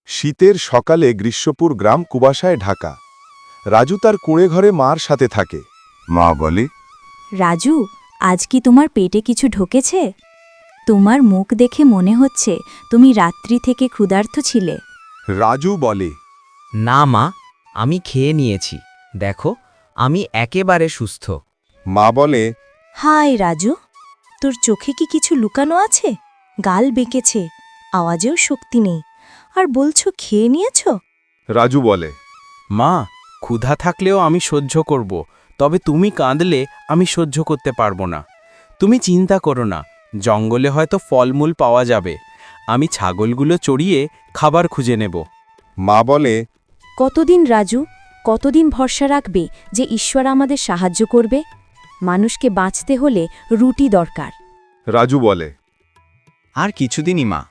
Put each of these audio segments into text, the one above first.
শীতের সকালে গ্রীষ্মপুর গ্রাম কুয়াশায় ঢাকা। রাজু তার কুঁড়ে ঘরে মার সাথে থাকে। মা বলে, রাজু, আজ কি তোমার পেটে কিছু ঢোকেছে? তোমার মুখ দেখে মনে হচ্ছে তুমি রাত্রি থেকে ক্ষুধার্ত ছিলে। রাজু বলে, না মা, আমি খেয়ে নিয়েছি। দেখো, আমি একেবারে সুস্থ। মা বলে, হায় রাজু, তোর চোখে কি কিছু লুকানো আছে? গাল বেঁকেছে, আওয়াজেও শক্তি নেই, আর বলছো খেয়ে নিয়েছ? রাজু বলে, মা, ক্ষুধা থাকলেও আমি সহ্য করব, তবে তুমি কাঁদলে আমি সহ্য করতে পারবো না। তুমি চিন্তা করো না, জঙ্গলে হয়তো ফলমূল পাওয়া যাবে। আমি ছাগলগুলো চড়িয়ে খাবার খুঁজে নেব। মা বলে, কতদিন রাজু, কতদিন ভরসা রাখবে যে ঈশ্বর আমাদের সাহায্য করবে? মানুষকে বাঁচতে হলে রুটি দরকার। রাজু বলে, আর কিছুদিনই মা,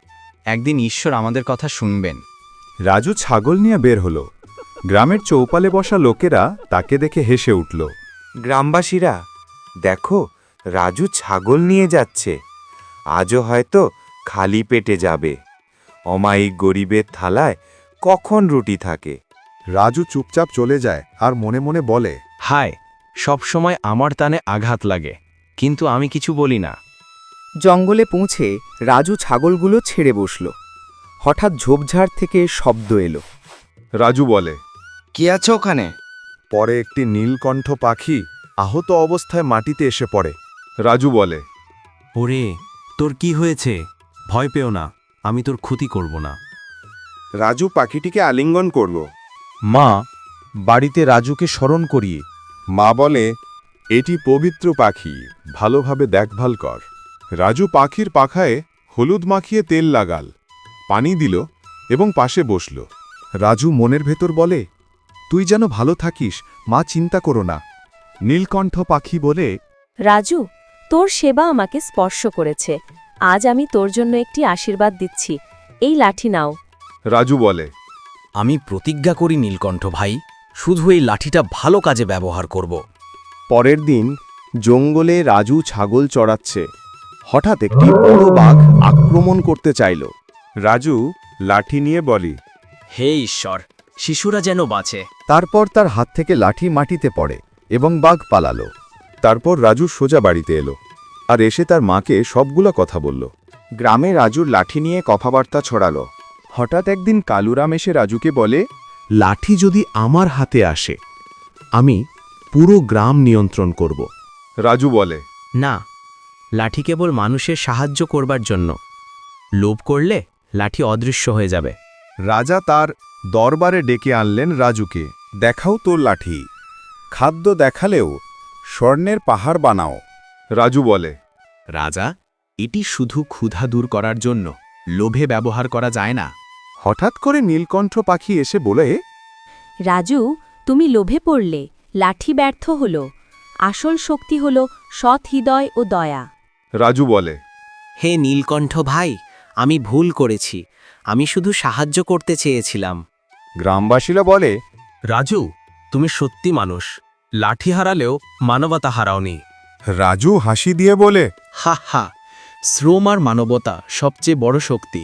একদিন ঈশ্বর আমাদের কথা শুনবেন। রাজু ছাগল নিয়ে বের হলো। গ্রামের চৌপালে বসা লোকেরা তাকে দেখে হেসে উঠল। গ্রামবাসীরা, দেখো, রাজু ছাগল নিয়ে যাচ্ছে। আজও হয়তো খালি পেটে যাবে। অমায়িক গরিবের থালায় কখন রুটি থাকে? রাজু চুপচাপ চলে যায় আর মনে মনে বলে, হায়, সবসময় আমার টানে আঘাত লাগে, কিন্তু আমি কিছু বলি না। জঙ্গলে পৌঁছে রাজু ছাগলগুলো ছেড়ে বসল। হঠাৎ ঝোপঝাড় থেকে শব্দ এলো। রাজু বলে, কি আছে ওখানে? পরে একটি নীলকণ্ঠ পাখি আহত অবস্থায় মাটিতে এসে পড়ে। রাজু বলে, ওরে, তোর কি হয়েছে? ভয় পেও না, আমি তোর ক্ষতি করব না। রাজু পাখিটিকে আলিঙ্গন করল। মা, বাড়িতে রাজুকে স্মরণ করিয়ে। মা বলে, এটি পবিত্র পাখি, ভালোভাবে দেখভাল কর। রাজু পাখির পাখায় হলুদ মাখিয়ে তেল লাগাল, পানি দিল এবং পাশে বসল। রাজু মনের ভেতর বলে, তুই যেন ভালো থাকিস, মা চিন্তা করো না। নীলকণ্ঠ পাখি বলে, রাজু, তোর সেবা আমাকে স্পর্শ করেছে। আজ আমি তোর জন্য একটি আশীর্বাদ দিচ্ছি। এই লাঠি নাও। রাজু বলে, আমি প্রতিজ্ঞা করি নীলকণ্ঠ ভাই, শুধু এই লাঠিটা ভালো কাজে ব্যবহার করব। পরের দিন জঙ্গলে রাজু ছাগল চড়াচ্ছে। হঠাৎ একটি বড় বাঘ আক্রমণ করতে চাইল। রাজু লাঠি নিয়ে বলি, হে ঈশ্বর, শিশুরা যেন বাঁচে। তারপর তার হাত থেকে লাঠি মাটিতে পড়ে এবং বাঘ পালালো। তারপর রাজু সোজা বাড়িতে এলো আর এসে তার মাকে সবগুলা কথা বলল। গ্রামে রাজুর লাঠি নিয়ে কথাবার্তা ছড়ালো। হঠাৎ একদিন কালুরাম এসে রাজুকে বলে, লাঠি যদি আমার হাতে আসে, আমি পুরো গ্রাম নিয়ন্ত্রণ করব। রাজু বলে, না, লাঠি কেবল মানুষের সাহায্য করবার জন্য। লোভ করলে লাঠি অদৃশ্য হয়ে যাবে। রাজা তার দরবারে ডেকে আনলেন রাজুকে। দেখাও তোর লাঠি, খাদ্য দেখালেও স্বর্ণের পাহাড় বানাও। রাজু বলে, রাজা, এটি শুধু ক্ষুধা দূর করার জন্য, লোভে ব্যবহার করা যায় না। হঠাৎ করে নীলকণ্ঠ পাখি এসে বলে, রাজু, তুমি লোভে পড়লে, লাঠি ব্যর্থ হল। আসল শক্তি হল সৎ হৃদয় ও দয়া। রাজু বলে, হে নীলকণ্ঠ ভাই, আমি ভুল করেছি। আমি শুধু সাহায্য করতে চেয়েছিলাম। গ্রামবাসীরা বলে, রাজু, তুমি সত্যি মানুষ। লাঠি হারালেও মানবতা হারাওনি। রাজু হাসি দিয়ে বলে, হা হা, শ্রম আর মানবতা সবচেয়ে বড় শক্তি।